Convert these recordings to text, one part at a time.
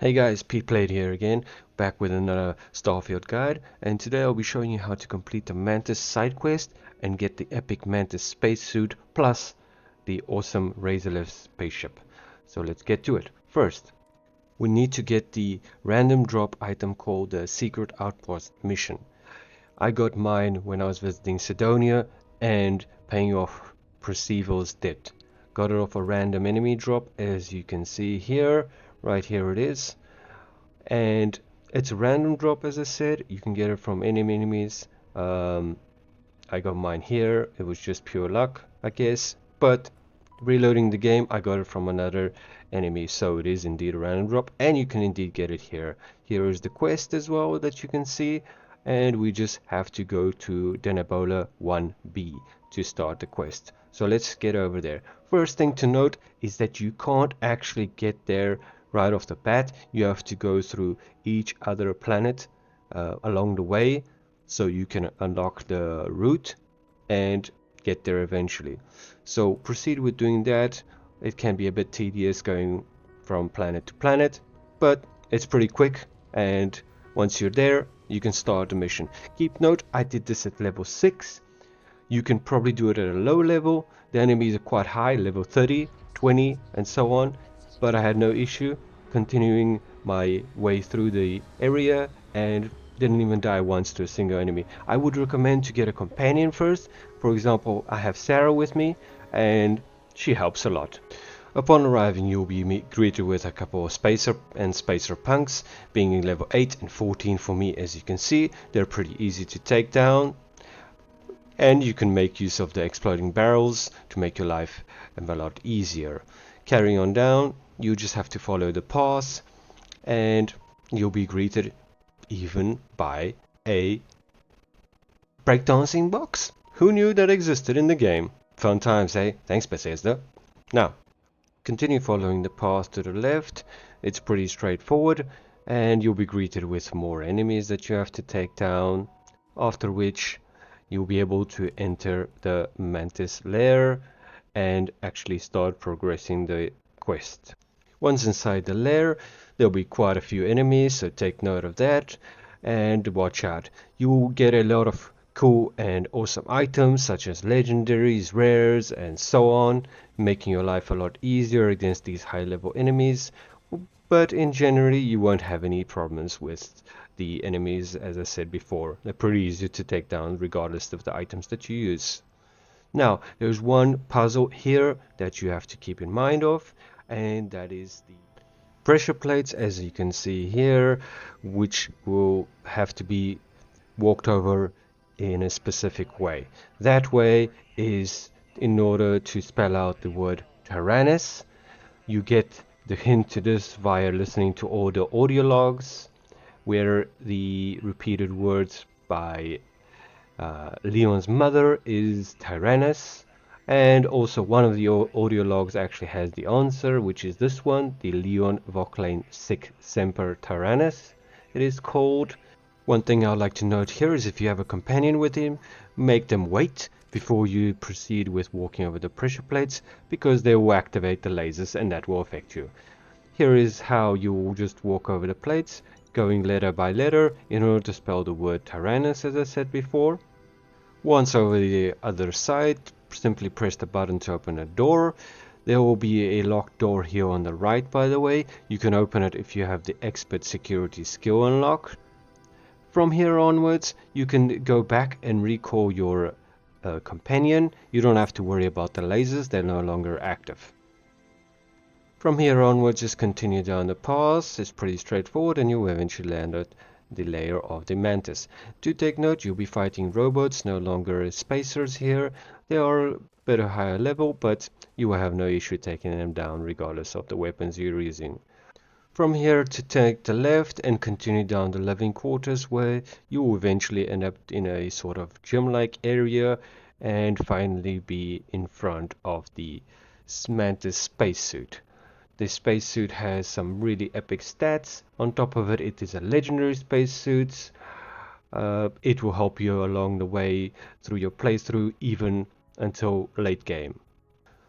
Hey guys, Peteplayed here again, back with another Starfield guide, and today I'll be showing you how to complete the Mantis side quest and get the epic Mantis spacesuit plus the awesome Razorleaf spaceship. So let's get to it. First, we need to get the random drop item called the Secret Outpost mission. I got mine when I was visiting Sidonia and paying off Percival's debt. Got it off a random enemy drop, as you can see here. Right here it is, and it's a random drop, as I said. You can get it from any enemies. I got mine here. It was just pure luck, I guess, but reloading the game I got it from another enemy, so it is indeed a random drop, and you can indeed get it here. Here is the quest as well that you can see, and we just have to go to Denebola I-B to start the quest. So let's get over there. First thing to note is that you can't actually get there right off the bat. You have to go through each other planet along the way, so you can unlock the route and get there eventually. So proceed with doing that. It can be a bit tedious going from planet to planet, but it's pretty quick, and once you're there you can start the mission. Keep note, I did this at level 6. You can probably do it at a low level. The enemies are quite high, level 30, 20 and so on, but I had no issue continuing my way through the area and didn't even die once to a single enemy. I would recommend to get a companion first. For example, I have Sarah with me and she helps a lot. Upon arriving, you'll be greeted with a couple of spacer and spacer punks, being in level 8 and 14 for me. As you can see, they're pretty easy to take down, and you can make use of the exploding barrels to make your life a lot easier. Carrying on down, you just have to follow the path and you'll be greeted even by a breakdancing box. Who knew that existed in the game? Fun times, eh? Thanks, Bethesda. Now, continue following the path to the left. It's pretty straightforward, and you'll be greeted with more enemies that you have to take down, after which you'll be able to enter the Mantis Lair and actually start progressing the quest. Once inside the lair, there'll be quite a few enemies, so take note of that and watch out. You will get a lot of cool and awesome items such as legendaries, rares and so on, making your life a lot easier against these high level enemies, but in general you won't have any problems with the enemies. As I said before, they're pretty easy to take down regardless of the items that you use. Now, there's one puzzle here that you have to keep in mind of, and that is the pressure plates, as you can see here, which will have to be walked over in a specific way. That way is in order to spell out the word Tyrannis. You get the hint to this via listening to all the audio logs, where the repeated words by Leon's mother is Tyrannis, and also one of the audio logs actually has the answer, which is this one, the Leon Voclane Sic Semper Tyrannis it is called. One thing I'd like to note here is if you have a companion with him, make them wait before you proceed with walking over the pressure plates, because they will activate the lasers and that will affect you. Here is how you will just walk over the plates, going letter by letter in order to spell the word Tyrannis, as I said before. Once over the other side, simply press the button to open a door. There will be a locked door here on the right, by the way. You can open it if you have the expert security skill unlocked. From here onwards, you can go back and recall your companion. You don't have to worry about the lasers, they're no longer active. From here onwards, just continue down the path. It's pretty straightforward and you'll eventually land at the lair of the Mantis. Do take note, you'll be fighting robots, no longer spacers here. They are a bit higher level, but you will have no issue taking them down regardless of the weapons you're using. From here to take the left and continue down the living quarters, where you will eventually end up in a sort of gym-like area and finally be in front of the Mantis spacesuit. This spacesuit has some really epic stats. On top of it, it is a legendary spacesuit. It will help you along the way through your playthrough, even until late game.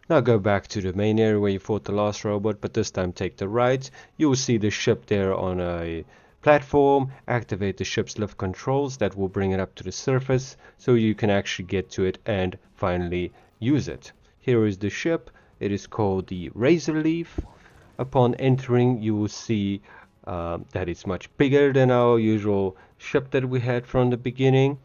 Now go back to the main area where you fought the last robot, but this time take the right. You will see the ship there on a platform. Activate the ship's lift controls. That will bring it up to the surface so you can actually get to it and finally use it. Here is the ship. It is called the Razorleaf. Upon entering, you will see that it's much bigger than our usual ship that we had from the beginning.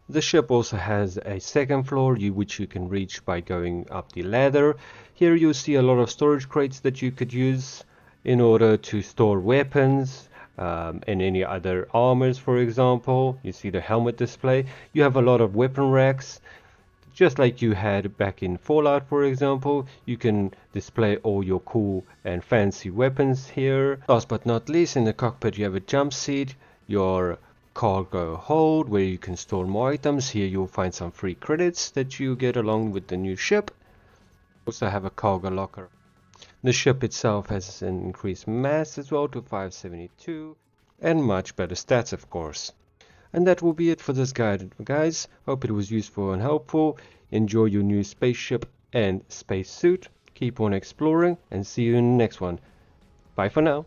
The ship also has a second floor which you can reach by going up the ladder. Here you'll see a lot of storage crates that you could use in order to store weapons and any other armors, for example. You see the helmet display. You have a lot of weapon racks. Just like you had back in Fallout, for example, you can display all your cool and fancy weapons here. Last but not least, in the cockpit you have a jump seat, your cargo hold where you can store more items. Here you'll find some free credits that you get along with the new ship. Also have a cargo locker. The ship itself has an increased mass as well to 572 and much better stats, of course. And that will be it for this guide, guys. Hope it was useful and helpful. Enjoy your new spaceship and spacesuit. Keep on exploring and see you in the next one. Bye for now.